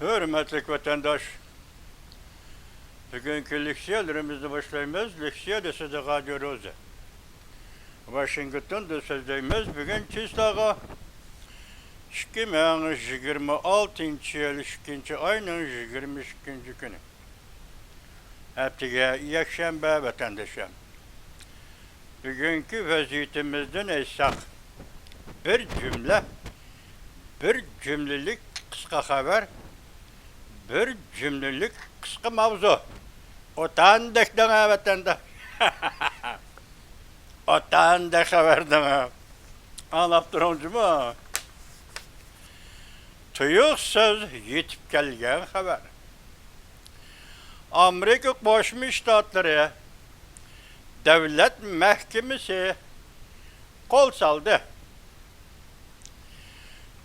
Hürmetli vatandaş, bugünkü leksiyalarımızı başlayımız. Leksiya da size radyoz. Washington'da sözdeyimiz. Bugün çistağa 2026 yıl 2. ayının 22. günü. Heptiye yakşembe vatandaşım. Bugünkü vaziyetimizden essak bir cümlelik kısa haber, bir cümlelik kısa mavzu. Otandaktan vatandaş. Otandak haberden anlap durumcu mu? Tuyuksuz yetip gelgen haber. Amerika Birleşmiş Ştatları Devlet Mahkemesi kol saldı.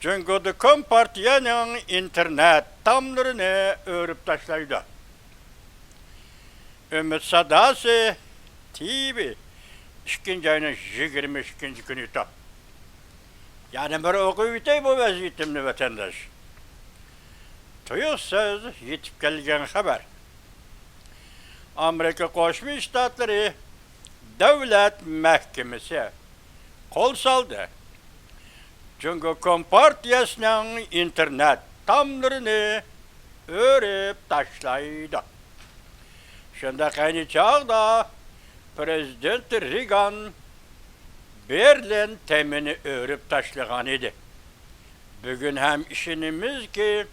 Çünkü Kompartiyanın internet tamlarını örüp taşlaydı. Ümit Sadası TV 2. ayının 22. günü tam. Yani bir okuyutay bu vaziyetimli vatandaş. Tuyuksuz yetip gelgen haber. Amerika Birleşmiş Ştatları Devlet Mahkemesi kol saldı. Çünkü Kompartiyasının internet tamlarını örüp taşlaydı. Şimdi aynı çağda Prezident Reagan Berlin temini örüp taşlayan idi. Bugün hem işinimiz ki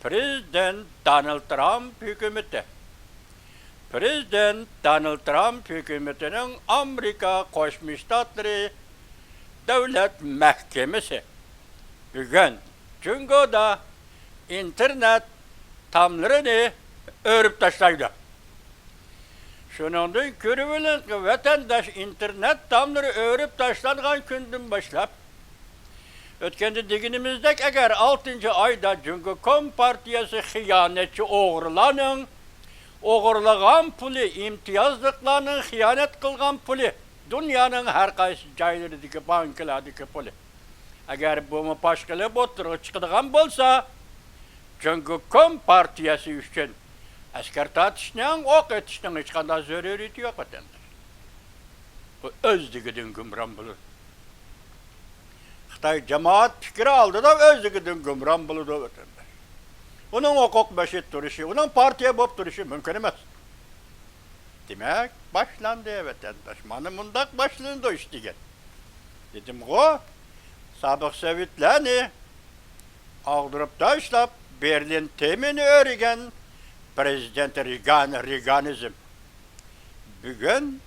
Prezident Donald Trump hükümeti. Prezident Donald Trump hükümetinin Amerika Birleşmiş Ştatları Devlet Mahkemesi bugün çünkü da internet tamlarını örüp taşlaydı. Şunundan körüvelen ki vatandaş internet tamları örüp taşlangan günden başlap ötkende diginimizdeki eğer 6. ayda çünkü Kompartiyası hıyanetçi oğurlanın oğurlagan pulu, imtiyazlıklarının hıyanet kılgan pulu dünyanın her kaysı caylarındaki bankalardaki pulu. Eğer bunu başkalı botturu çıkıdığan bolsa çünkü Kompartiyası üçün asker tatışından, ok etişten hiç kadar zörüriyeti yok vatandaş. Bu özdigidin gümran bulur. Xitay cemaat fikri aldı da özdigidin gümran bulur da vatandaş. Onun okok başet duruşu, onun partiye bop duruşu mümkün emez. Demek başlandı vatandaş. Manı mundak başlandı işte gel. Dedim o, sabık Sovyetlerini ağdırıp taşlap Berlin temini öğregen Prezident Reaganizm. Bugün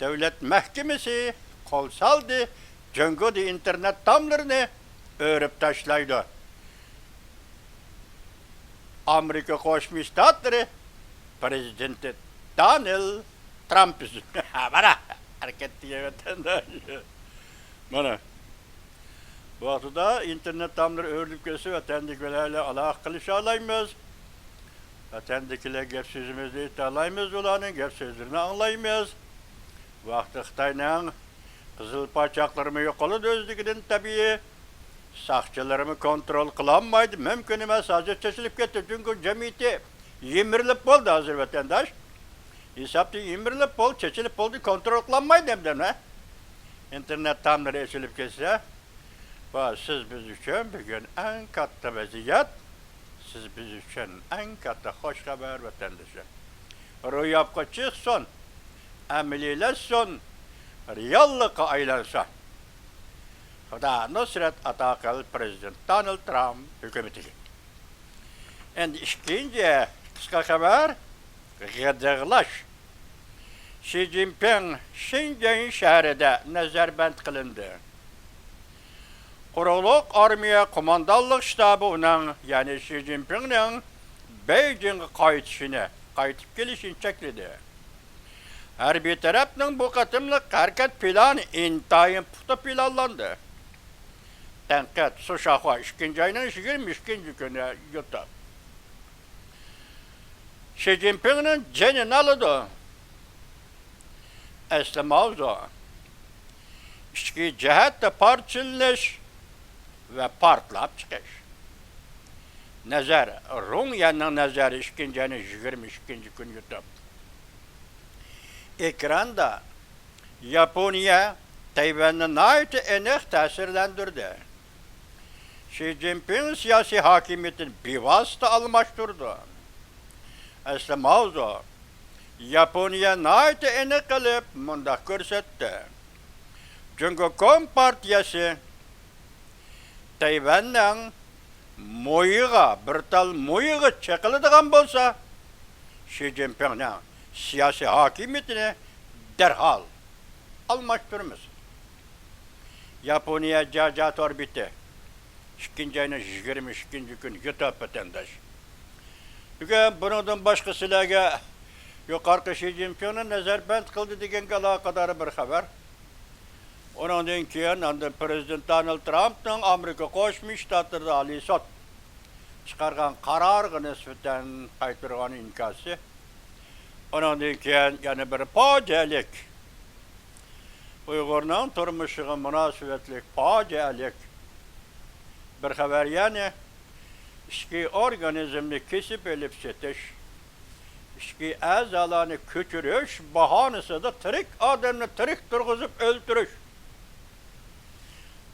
Devlet Mahkemesi kol saldı, çünkü internet tamlarını örüp taşlaydı. Amerika Birleşmiş Ştatları Prezidenti Donald Trump'ın. Bana hareket diye vatandaş. Bana. Bu vakıda internet tamları örülüp gelse vatandaşlarla Allah kılışalayımız. Vatandakiler gep sözümüzü italayımız olanın gep sözlerini anlayımız. Vakti Xitay'ın kızıl parçaklarımı yok olup özlükünün tabii sakçılarımı kontrol kılamaydı. Mümkün emez hazır çeşilip getir. Çünkü cemiyeti yemirilip oldu hazır vatandaş. Hesapta yemirilip oldu, çeşilip oldu, kontrol kılamaydı hem de ne? İnternet tamları eşilip geçse. Siz biz için bugün en katı vaziyet. Siz biz için en katı hoş haber vatandaşı. Rüyapka çıksın, emelilesin, riyallıka aylansın. Huda Nusret Atakal Prezident Donald Trump hükümeti. En ikinci kısa haber, gıdıklaş. Xi Jinping, Şincan şehrinde nezarband kılındı. Kuruluk Armiya Komandallık Ştabı'nın yani Xi Jinping'in Beijing'e kayıtıp gelişini çekledi. Her bir tarafının bu katımlık hareket planı intayın putu planlandı. Tenket Suşahua 2. ayının 22. günü yuttu. Xi Jinping'in cenini aldı. Esli mavzu. İçki cihette parçalaş ve partlap çıkış. nazar, Runya'nın nazarı işkincenin 22. gün yutup. Ekranda Japonya Tayvan'ı nayet enek tesirlendirdi. Xi Jinping siyasi hakimiyetin bir vasıta almıştırdı. Aslı mavzu Japonya nayet enek kılıp mundaq görsetti. Çünkü Kompartiyası Tayvan'ın moyuğa, bir tal moyuğa çekildiğin bolsa, Xi Jinping'in siyasi hakimiyetini derhal almıştırmız. Japonya cacat orbiti. İkinci ayının 22. gün yutup vatandaş. Çünkü bunun başkasıyla yukarı Xi Jinping'in nazarband kıldı degen kadar bir haber. Ondan keyin Prezident Donald Trump'ın Amerika Qo'shma Shtatlarda Oliy sud chiqargan qarorga nisbatan qaytargan inkasi. Ondan keyin yana bir fojialik Uyg'urning turmushiga munosabatli fojialik bir haber, yani ichki organizmni kesib elib setish, ichki a'zolarni ko'chirish bahonasida tirik odamni tirik turg'izib o'ldirish.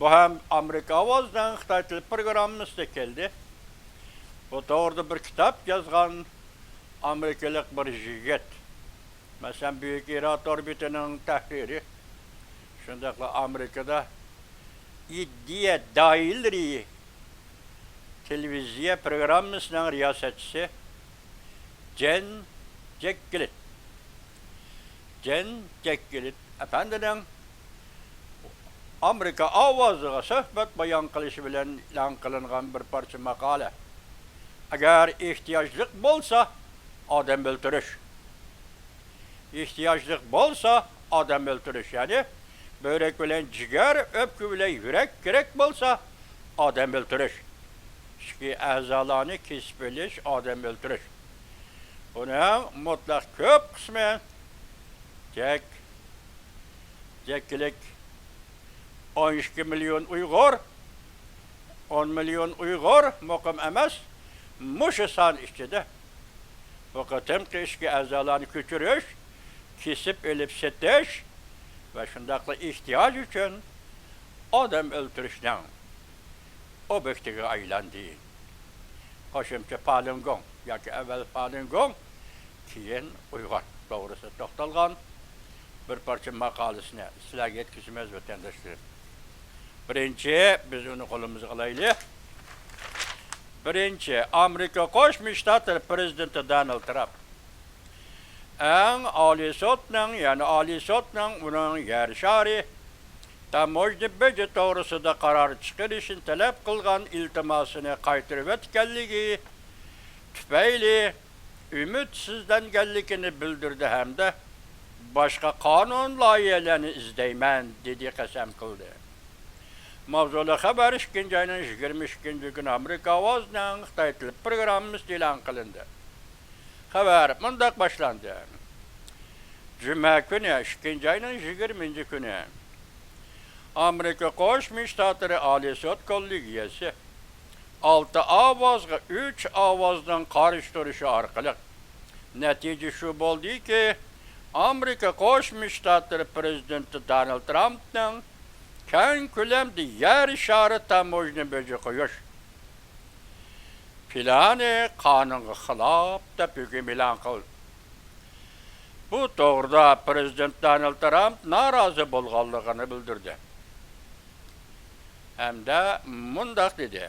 Bu hem Amerika Ovoz'dan Xitoy til programımızda geldi. Bu doğruda bir kitap yazgan Amerikalık bir jigit. Mesela Büyük İrat Orbiti'nin tahriri. Şundakla Amerika'da iddia dahilleri televizyon programımızın riyasetçisi Jen Jack Gillett. Efendinin Amerika Ovozıga söhbet bayan kılışı bilen ilan kılıngan bir parça makale. Eğer ihtiyaçlık bolsa adam öldürüş. İhtiyaçlık bolsa adam öldürüş, yani börek bilen ciğer, öpkü bilen yürek gerek bolsa adam öldürüş. İşki azalarını kesip eliş, adam öldürüş. Bunun mutlak köp kısmı Jacklik 12 milyon Uygur, 10 milyon Uygur mukim emas, muşu san içinde. Fakat hem ki işki azalarını küçürüş, kesip elip setiş ve şundakla ihtiyaç için adam öldürüşten objektiğe aylandı. Hoşumca Falun Gong, ya ki evvel Falun Gong, keyin Uygur. Doğrusu toxtalgan bir parça makalesine sizlerge yetkizmez vatandaşlarım. Birinci, biz onu kolumuza alaylı. Birinci, Amerika Qo'shma Shtatlar Prezidenti Donald Trump. Oliy sudning, yani Oliy sudning uning yarshari tamojni beji to'g'risida qaror chiqarishini talab qilgan iltimosini qaytarib o'tganligi tufayli ümidsizlanganligini bildirdi hamda boshqa qonun loyihalarini izlayman dedi, qasam qildi. Mavzuli xabar 2 ayning 22 kuni Amerika Ovoz'ning Xitoy til programmasi e'lon qilindi. Xabar mundaq boshlandi. Juma kuni 2 ayning 20 kuni Amerika Qo'shma Shtatlari Oliy sud kollegiyasi 6 ovozga 3 ovozdan qarshi orqali natija shu bo'ldiki, Amerika Qo'shma Shtatlari prezidenti Donald Trumpning keng ko'lamda yer shari tamojni beji qo'yish plani qonunga xilof deb hukm e'lon qildi. Bu to'g'rida prezident Donald Trump norozi bo'lganligini bildirdi. Hamda mundaq dedi: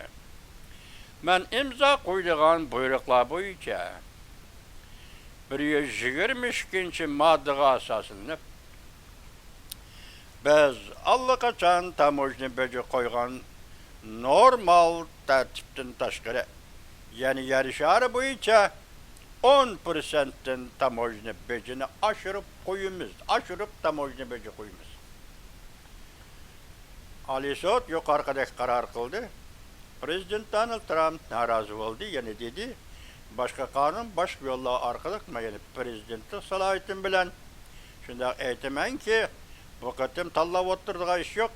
"Men imzo qo'yilgan buyruqlar bo'yicha 122-moddaga asoslanib, biz allaqachon tamojni beji qo'ygan normal tartibdan tashqari, ya'ni yer shari bo'yicha 10%dan tamojni bejini oshirib tamojni beji qo'yamiz." Oliy sud yuqoridagi qaror qildi. Prezident Donald Trump norozi bo'ldi, yana dedi: "Boshqa qonun, boshqa yo'llar orqali, yani prezidentning salohiyatim bilan shunday aytamanki, bu qatim tanlab o'tiradigan ish yo'q.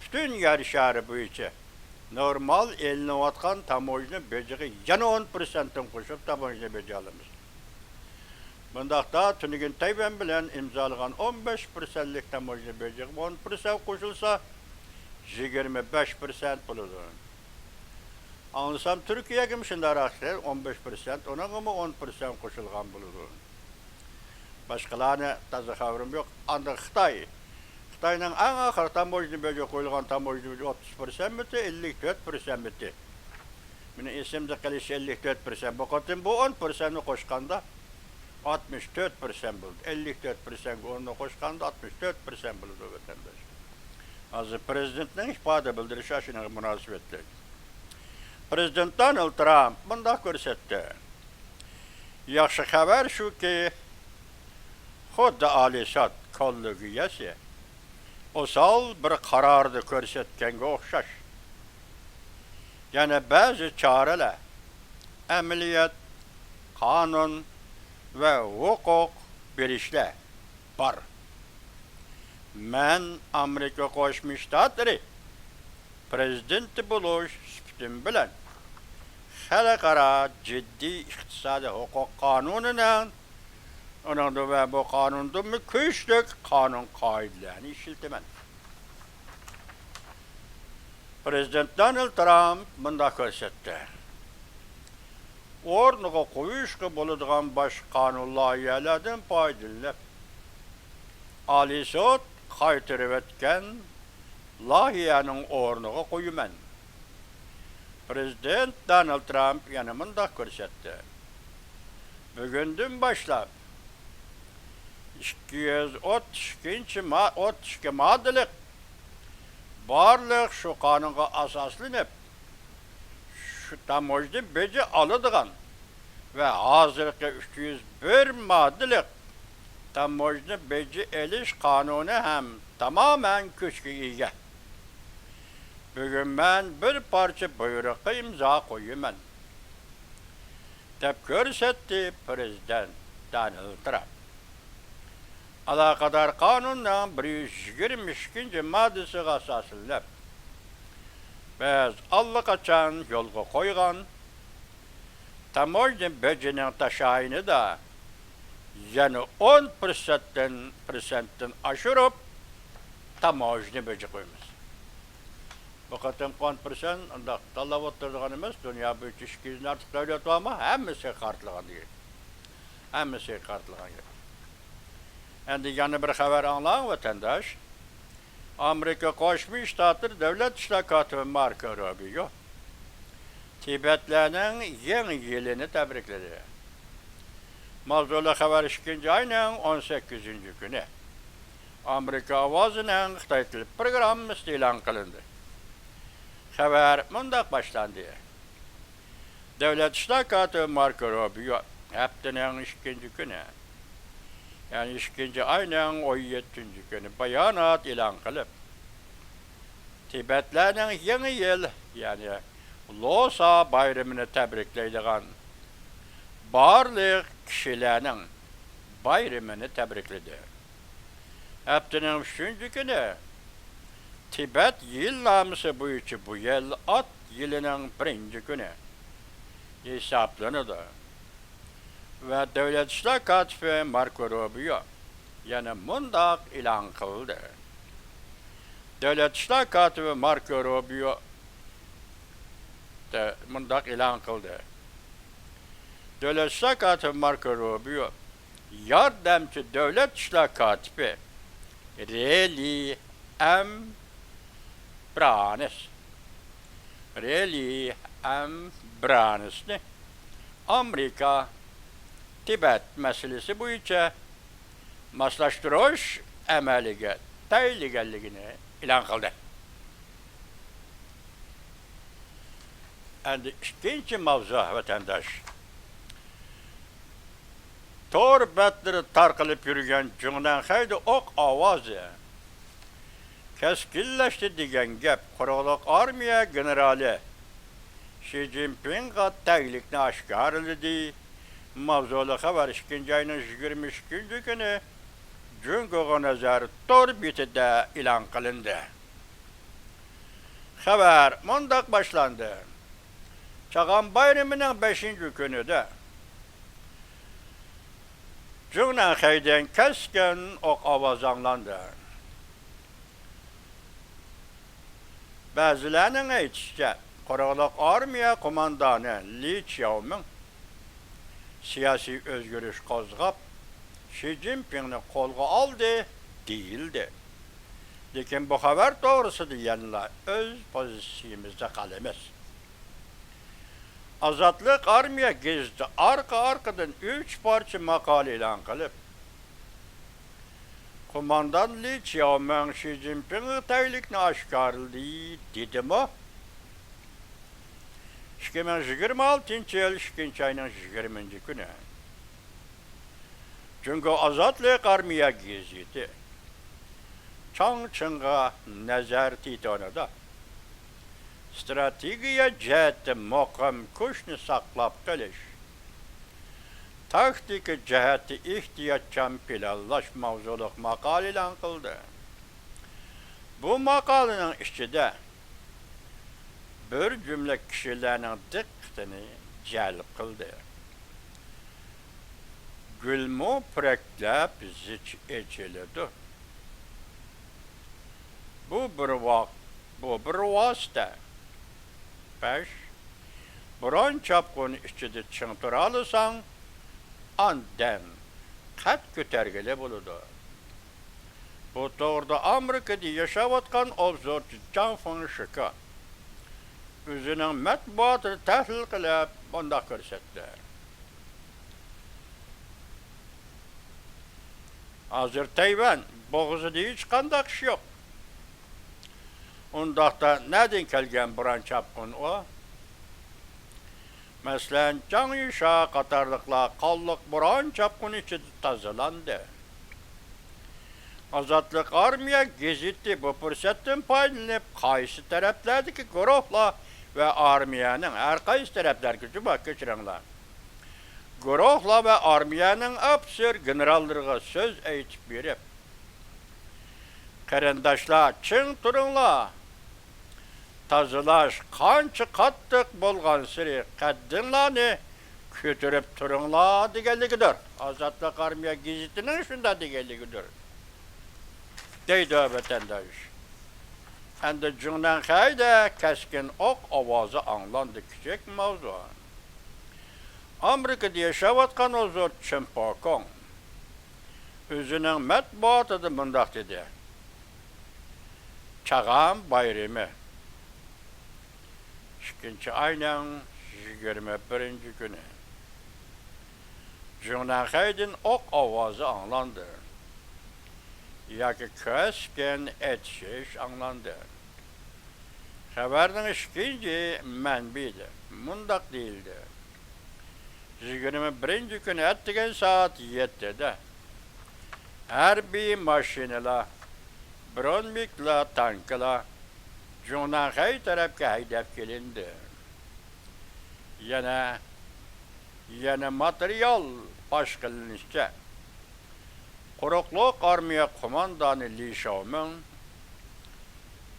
Butun yer shari bo'yicha normal elinayotgan tamojni bejiga yana 10%'dan qo'shib tamojni beji olamiz. Bundaqda Tunigin Tayvan bilan imzalagan 15%lik tamojni bejiga 10% qo'shilsa 25% bo'ladi. Anlasam Türkiye'ye şunlar 15%, ona mı 10% koşulgan bulunur. Başkalarına taze haberim yok. Ancak Xitay'ın en ahır tamojni böyle koyulgan tamojni 30% mütü, 54% mütü. Benim isimde kalış 54%. Bakın bu 10%'ını koşkanda 64% buldu. 54% onu koşkanda 64% buldu vatandaş. Azı Prezident'in ifade bildirişi aşına münasebetli. Prezident Donald Trump bunda ko'rsatdi. Yaxshi xabar shuki, xuddi Alisad kollegiyasi o'sal bir qarorni ko'rsatganga o'xshash. Yana ba'zi choralar, amaliyot, qonun va huquq berishlar bor. Men Amerika Qo'shma Shtatlari prezidenti bo'lish sifatim bilan xalqaro jiddiy iqtisodiy huquq qonunining onun ve bu kanunda mükeşlik kanun kaidelerini işiltimen. Prezident Donald Trump bunda ko'rsatdi. O'rniga qo'yishga bo'ladigan bosh qonun loyihalaridan foydalanib, Oliy sud qaytarib o'tgan loyihaning o'rniga qo'yaman. Prezident Donald Trump yana bunda ko'rsatdi. Bugundan boshlab 232 modelik barliq shu qonunga asoslanib shu tamojni beji oladigan va hozirgi 301 modelik tamojni beji elish qonuni ham tamoman kuchga ega. Bugun men bir parcha buyruqqa imzo qo'yaman deb ko'rsatdi Prezident Donald Trump. Alakadar kanundan 122. maddesiga asoslanib, biz allaqachon yo'lga qo'ygan tamojni bejining tashayini da yana 10%'dan oshirib tamojni beji qo'yamiz. Bu qatam 10% undaq talab o'tirgan emas, dunyo bo'yicha 200 dan ortiq davlat bor ama hammasi qartlagan deydi. Hammasi qartlagan. Endi yana bir xabar anglang vatandaş. Amerika Qo'shma Shtatlar davlat ishlar kotibi Marco Rubio Tibetlarning yangi yilini tabrikladi. Mavzuli xabar 2-oyning 18-kuni Amerika ovozining Xitoy tili programmasi e'lon qilindi. Xabar mundaq boshlandi. Davlat ishlar kotibi Marco Rubio haftaning 2-kuni yani 2-oyning 17-kuni bayonot e'lon qilib, Tibetlarning yangi yil, yani Losa bayramini tabriklaydigan barliq kishilarning bayramini tabrikladi. Haftaning 3-kuni Tibet yil nomisi bo'yicha bu yil ot yilining 1-kuni hisoblanadi. Ve Devlet İşler Katibi Marco Rubio yana mundaq e'lon qildi. Devlet İşler Katibi Marco Rubio mundaq e'lon qildi. Devlet İşler Katibi Marco Rubio yordamchi Devlet İşler Katibi Reli M. Branis'ni Amerika Tibet meselesi bo'yicha maslashtirish amaliga tayinlanganligini e'lon qildi. Endi ikkinchi mavzu vatandosh. Tor batlari tarqalib yurgan Jungdan Xaydi o'q ovozi keskinlashdi degan gap quruqliq armiya generali Xi Jinpingga tayinlikni oshkorladi. Mavzuli xabar 2-oyning 22-kuni Jungo'ga nazar tor betida e'lon qilindi. Haber mundak başlandı. Çağan bayramının 5. günü de Cunahay'den keskin ok avazanlandı. Bazılarının aytışça, Qaraqlıq Armiya komandanı Li Qiaoming siyasi özgürlüş qozğap Xi Jinping'ni қолға aldı değildi. Lekin bu haber doğrusu diyenler öz pozisyonumuzda kalemiz. Azatlık Armiya gezdi arkadan 3 parça makale ilan kılıp Kumandan Li Qiaoming Xi Jinping'in taylikni aşkarıldı dedi mi? 2026 yıl 2. ayının 20. günü. Çünkü Azatlık Armiya gezdi. Changchung'a nazar titonida strategiya jihati muqim kuchni saqlab qolish, taktika jihati ehtiyotchan planlash mavzuliq maqola e'lon qildi. Bu maqolaning ichida bir jumla kishilarning diqqatini jalb qildi. Gulmo praklab zich echiladi. Bu bir vasıta. 5. Biron chapqun ichida ching tura olsang, andan qat ko'targili bo'ladi. Bu to'g'rida Amerikada yashayotgan obzorchi Jan Fonshika o'zining matbuotini tahlil qilib bunday ko'rsatdi. Hozir Tayvan bo'g'izida hech qanday ish yo'q. Undaqda nereden kelgen buran çapkın o? Mesela Can Yuşa qatarlıqla qallık buran çapkın içi tazılandı. Azatlık Armiya geziti bu fırsattan paylanıp qaysı taraflardaki guruhla ve Armiyanın her qaysı taraflar bak geçirenler. Guruhla ve Armiyanın apsır generallarına söz aytip berip qarindoshlar ching turinglar. Tazılash qancha qattiq bo'lgan siri qaddinglarni ko'tarib turinglar deganligidir. Azatlık Armiya gezitining shunda deganligidir. Deydi vatandosh. Endi Cunahayda keskin ok ovozi anglandı küçük mavzu. Amerikada yashayotgan o'zor Chimpokong o'zining matbuotida bundoq dedi. Çağan bayramı 2. ayının 21. günü. Cunahay'dan ok avazı anlandı. Yaki keskin etşiş anlandı. Haberin 2. mənbiydi. Mundak değildi. 21. günü ettiğin saat 7'de harbiy maşinalar Bronmikla tankla Cunahay tarafga haydab kelindi. Yana material fosh qilinishicha Quruqliq Armiya qo'mondoni Li Qiaoming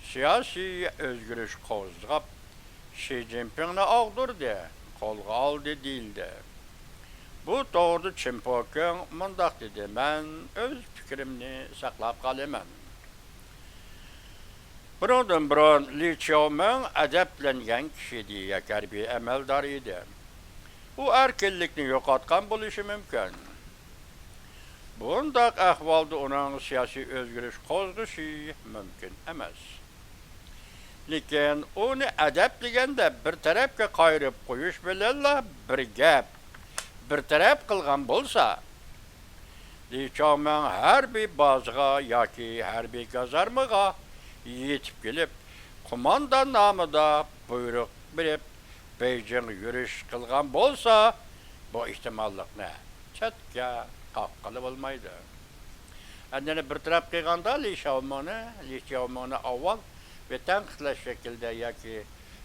siyosiy o'zgarish qo'zg'ab Xi Jinpingni og'dirdi, qo'lga oldi deyildi. Bu to'g'rida Chimpokong mundoq dedi: "Men o'z fikrimni saqlab qolaman." Biron Li Qiaoming adablangan kishiydi, harbiy amaldor edi. U erkinlikni yo'qotgan bo'lishi mumkin. Bundaq ahvolda uning siyosiy o'zgarish qo'zg'ishi mumkin emas. Lekin uni adablaganda bir tarafga qayirib qo'yish bilan bir gap, bir taraf qilgan bo'lsa, Li Qiaoming harbiy bazaga yoki harbiy gazarmaga yetib kelib, qo'mondan nomida buyruq berib, Beijing yurish qilgan bo'lsa, bu ehtimollikni chetga qoqqilib bo'lmaydi. Endi bir taraf qilganda Li Qiaomingni avval ve tanqidlash shaklda yoki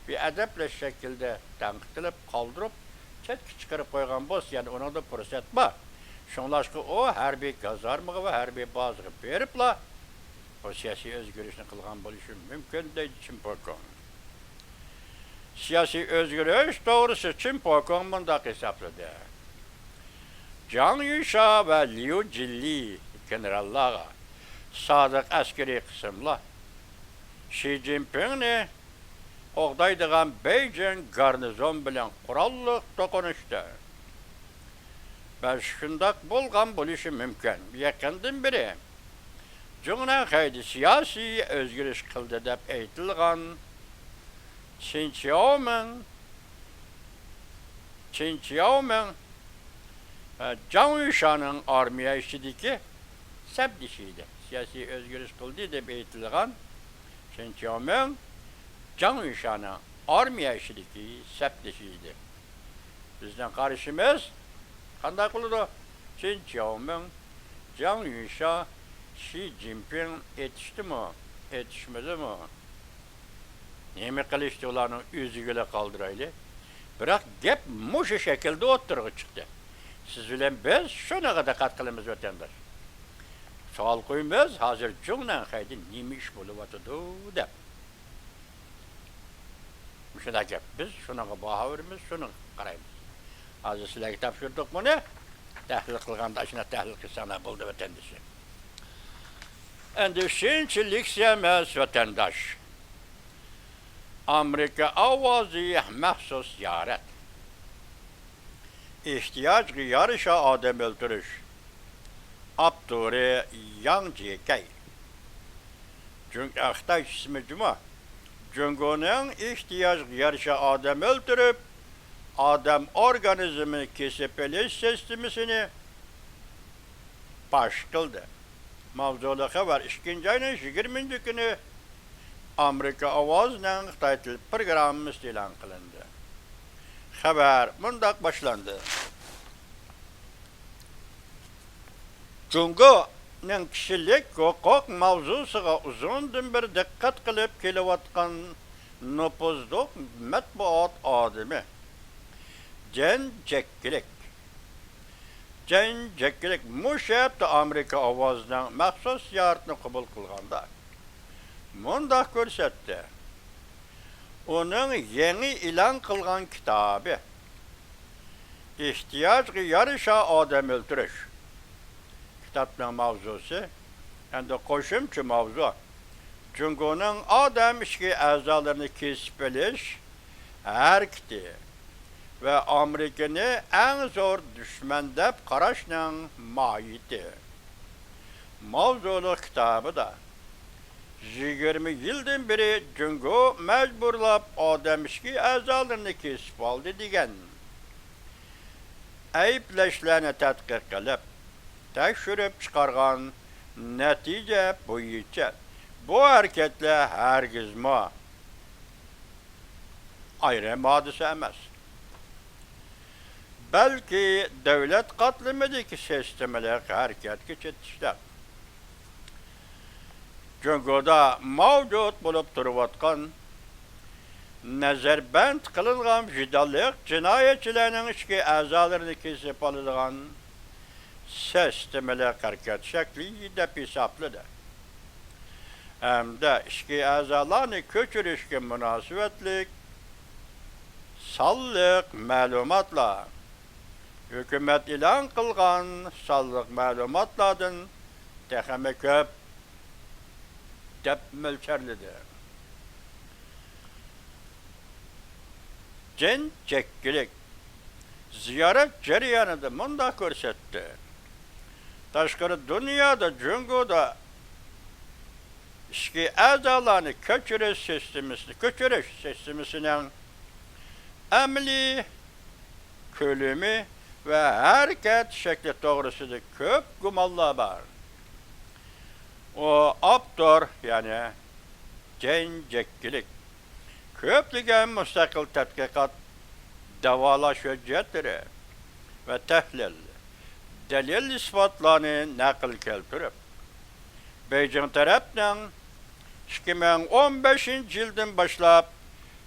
bir adaplash shaklda tanqidlab qoldirib, chetga chiqarib qo'ygan bo'lsa, ya'ni uningda fursat bor. Shunlashqa o harbiy gazarmaga va harbiy bazaga beribla o siyosiy o'zgarishni qilgan bo'lishi mumkin deydi Chimpokong. siyasi özgürlük doğrusu için Pokon mundaq hesapladı. Can Yuşa ve Liu Jili generallara, sadık askeri kısımla, Xi Jinping'ni oqdaydigan Beijing garnizon bilen qurallık toqunuştu. Ben şundaq bolğan buluşı mümkün. Yakından biri, Cumhuriyet haydi siyasi özgürlük kıldı dep eytilgan Qin Xiaoming Can Yuşa'nın armiya işidiki sebdişiydi. Siyasi özgürlük kıldı dep eytilgan Qin Xiaoming Can Yuşa'nın armiya işidiki sebdişiydi. Bizden karışımız kanday kılıdı? Qin Xiaoming, Can Yuşa, Xi Jinping etişti mi? Etişmedi mi? Nemi kılıştı ulanın üzügüle kaldıraylı. Bırak gep muşu şekilde oturuğa çıktı. Siz bilen biz şuna kadar katkılımız vatandaş. Sual koyumuz hazır cümlen haydi nemi iş buluvatıdı dep. Şuna gep biz şuna baha verimiz şunu karayımız. Hazır size tapşırdık bunu. Tahlil kılgan taşına tahlil kısana buldu vatandaşı. Endişinçilik sevmez vatandaş. Amerika avazı mahsus ziyaret. İhtiyaç yarışa adam öldürüş. Abdurre Yang Jikay. Çünkü Ahtay ismi Cuma. Cungo'nun ihtiyaç yarışa adam öldürüp adam organizmi kesip eliş sistemini baş kıldı. Mavzulu haber 2. ayının 20. günü Amerika avazla Xitay til programımız ilan kılındı. Haber mundaq başlandı. Cungo'nun kişilik hukuk mavzusuga uzundan bir dikkat kılıp kelevatkan nüfuzluq matbuat adamı Jen Jekkilik. Jen Jekkilik muşabda Amerika avazdan maxsus ziyaretini kabul kılganda. Mundaq görsetdi. Onun yeni ilan kılgan kitabı İhtiyaç yarışa adam öldürüş. Kitapın mavzusu hem de koşumçu mavzu. Cungo'nun adam işki azalarını kesip eliş herkti ve Amerika'nı en zor düşman dep qaraşla mayiti. Mavzulu kitabı da 20 yıldan beri Cungo mecburlap adam işki azalarını kesip aldı degen. Ayıpleşlerini tədqiq qilib, tekşürüp çıkargan netice boyunca bu hareketle hergizme ayrı hadise emez. Belki devlet katlimideki sistemler hareket geçirtişler. Cungo'da mevcut bulup duruvatkan Nezarband kılıngan jidallık cinayetçilerinin işki azalarını kesip alıngan sistemler hareket şekli de hesaplıdır. Hem de işki azalarını köçürüşke münasebetlik sallık malumatla hükümet ilan kılgan sallık malumatlardan teheme köp dep mölçerlidir. Jen Jekkilik ziyaret cereyanında mundaq görsetdi. Taşqarı dünyada Cungo'da işki azalarını köçürüş sistemisinin emli kölümü ve hareket şekli doğrusuda köp gumallar var. O abdur yani Jen Jekkilik köplügen müstakil tetkikat davalaş hüccetleri ve tehlil delil ispatlarını nakil keltirip Beijing tarafından 2015 yıldan başlap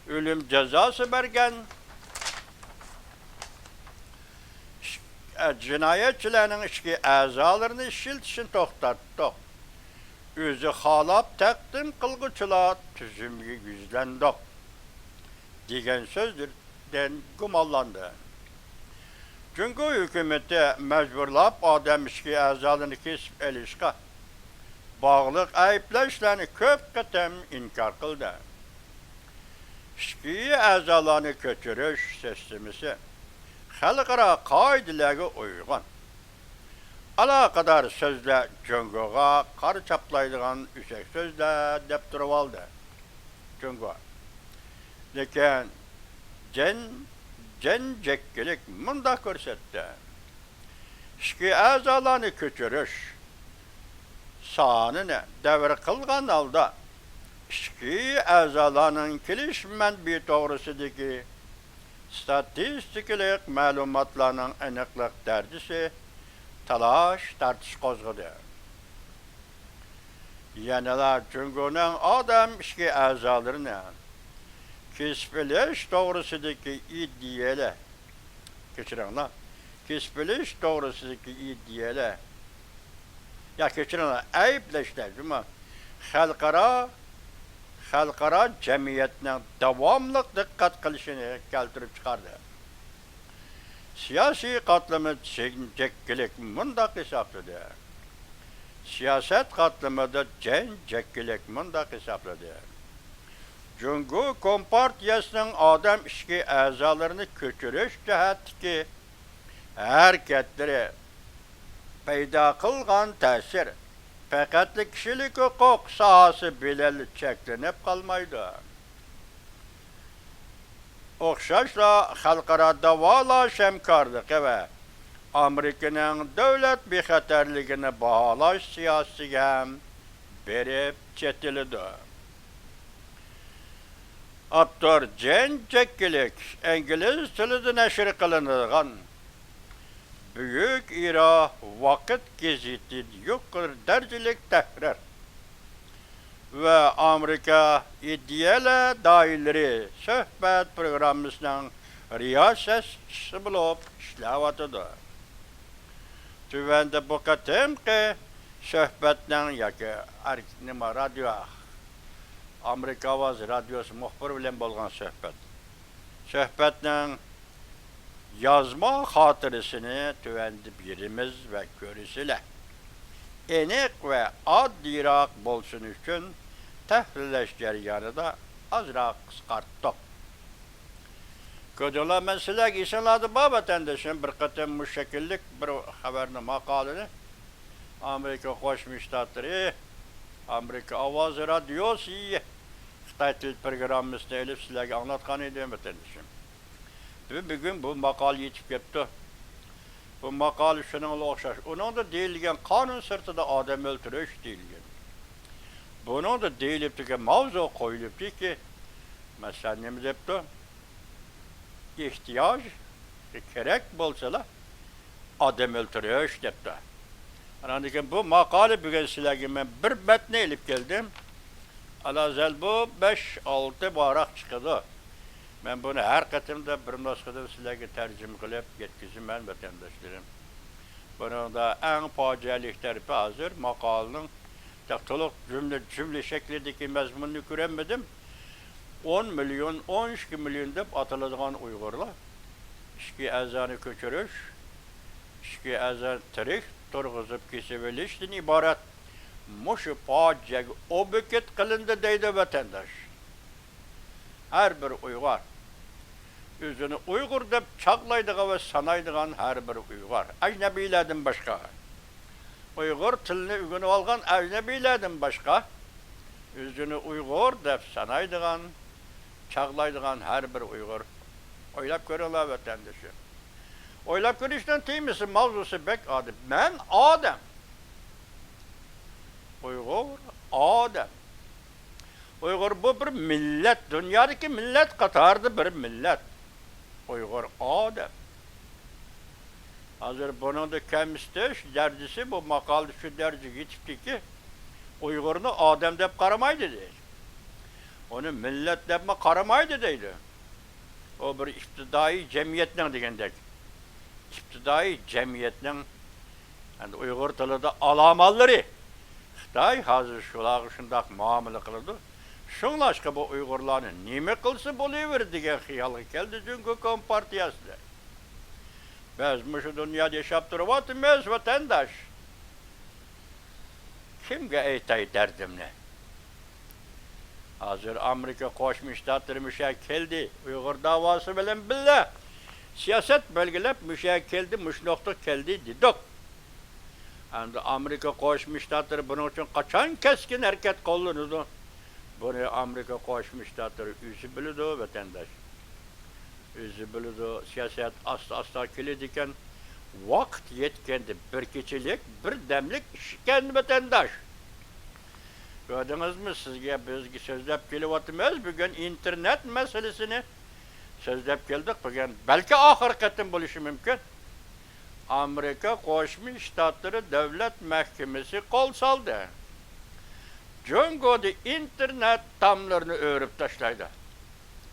ölüm cezası bergen cinayetçilerin işki azalarını işiltişini toxtattık. Özü halap takdim kılgıçılar tüzümü yüzlendik. degan sözdür den gumonlandı. Çünkü hükümeti mecburlap adam işki azalını kesip elişka bağlıq ayıplaşlarını köp qatam inkar kıldı. İşki azalarını kötürüş sistemisi xalqara qaidelerge uygun. Alaqadar sözle Cungo'ga qarı çaplaydıgan üsek sözle dep turib aldı. Cungo. Lekin cencekkilik munda körsetdi. İşki azalarını kötürüş sanını devir kılgan alda işki azalarının kilişmen bir doğrusideki statistiklik malumatlarının aniqlik derdisi talaş tartış qozgıdı. Yanılar Cungo'nun adam işki azalarını kesipleş doğrusideki iddiyeyle geçirenler kesipleş doğrusideki iddiyeyle ya keçirenler ayıpleşler ama xalqara cemiyetinin davamlıq dikkat kılışını keltirip çıkardı. Siyasi katlımı cencekkilik mundaq hesapladı. Siyaset katlımı da cencekkilik mundaq hesapladı. Cungo Kompartiyasının adam işki azalarını kötürüş cihetki hareketleri peyda kılgan tesir fakat kişilik hukuk sahası belirli çeklenip kalmaydı. Okşaşla halkara davalaş hemkarlık ve Amerika'nın devlet bir xatarligini bahalaş siyasi hem berip çetildi. Aptor cencekkilik İngiliz tilide neşir kılınırgan büyük ira vakit geziti yukarı derecelik tehrir ve Amerika iddialı daileri söhbet programımızdan riyasetçisi bulup işlevatıdır. Tüvende bu katemki söhbetten yaki nima radyo Amerika Avaz Radyosu muhbir bilen bolgan söhbet. Söhbetten yazma hatırısını tüvendi birimiz ve görüsüyle enik ve addirak bolsun üçün tehlilleş ceryanı da azra kıskarttık. Ködüla mesela insanladı babatendeşin bir kıtım bu şekillik bir haberini makalını Amerika Hoş Müştatları Amerika Avaz Radyosu Xitay Dil programımızda elip sizlerge anlatkan edeyim vatandaşım. Bir gün bu makal yetip gitti. Bu makal şununla okşaş. Onun da deyilgen kanun sırtında adam öldürüş deyilgen. Bunun da deyilipti ki mavzu koyuluptu ki mesela ne mi depti? İhtiyaç gerek bolsalar adam öldürüş depti. Yani bu makalı bugün sizlerge ben bir metne elip geldim. Alazel bu 5-6 barak çıkıdı. Ben bunu her katımda bir nüskada sizlerge tercüme kılıp yetkizim ben vatandaşlarım. Bunun da en facialik tarifi hazır makalının taktılık cümle şeklindeki mezmununu göremedim. 10 milyon, 12 milyon deyip atılacağın Uygurlar. İşki ezanı köçürüş, işki ezan tarih, turguzup kesebilişten ibaret. Muşu faciak obuket kılındı deydi vatandaş. Her bir Uygur. Özünü Uygur deyip çaklaydığı ve sanaydığı her bir Uygur. Ecnebilerden başka. Uygur tilini ügünü algan ecnebilerden başka. Özünü Uygur deyip sanaydığı, çaklaydığı her bir Uygur. Oylap görüyorlar vatandaşı. Oylap görüşten teyimisi mavzusu bek adı. Ben Adem. Uygur Adem. Uygur bu bir millet. Dünyadaki millet katardı bir millet. Uygur Adem. Hazır bunun da kendisi dercisi bu makal şu derci geçipti ki Uygur'unu Adem deyip karamaydı değil. Onu millet deyip karamaydı değil. O bir iftidai cemiyetle digendek. İftidai cemiyetle yani Uygur tılıda alamalları Xitay hazır şulağı şundak muamele kılırdı. Şunlaşka bu Uygurlarını nime kılsa buluver diye hıyalga geldi çünkü Kompartiyası. Biz şu dünyada yaşap duruvatımız vatandaş. Kimge eytay derdimle? Hazır Amerika Koşmuş Ştatları müşekkeldi. Uygur davası bilen billah. Siyaset belgelep müşekkeldi, müşnoktuk keldi dedik. Yani Amerika Koşmuş Ştatları bunun için kaçan keskin hareket kollunudu. Bunu Amerika Koşmuş Ştatları üzü bildi vatandaş. Üzü bildi siyaset asla kilediken vakt yetkendi bir keçilik, bir demlik işken vatandaş. Gördünüz mü sizge bizgi sözlep kelivatımız bugün internet meselesini sözlep geldik bugün. Belki ahirketin buluşu mümkün. Amerika Koşmuş Ştatları Devlet Mahkemesi kol saldı. Cungo'da internet tamlarını örüp taşlaydı.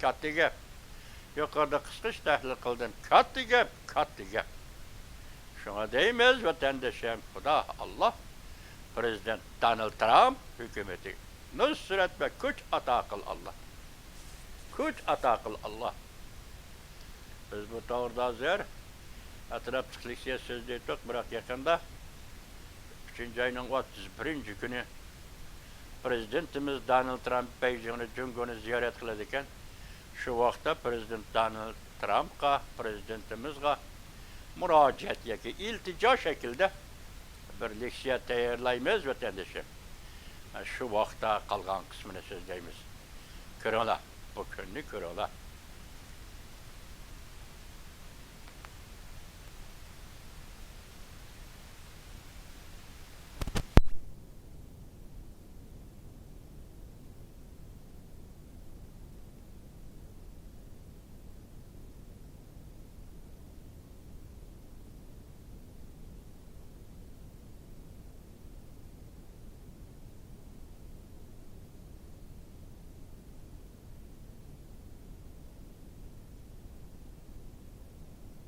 Katı gep. Yukarıda kıskış tahlil kıldım. Katı gep, katı gep. Şuna değmez vatandaşım. Xuda Allah. Prezident Donald Trump hükümeti nusret ve güç ata kıl Allah. Güç ata kıl Allah. Biz bu tavırda zer atrapçılık söz deydik bırak yakında 3. ayının 31. günü Prezidentimiz Donald Trump Beijing'ini Cungo'nu ziyaret kıladıken şu vakta Prezident Donald Trump'a Prezidentimiz'e müracaat yaki iltica şekilde bir leksiya tayyorlaymiz vatandaşım. Şu vaqtda qolgan qismini so'zlaymiz. Ko'ringlar, bu kunni ko'ringlar.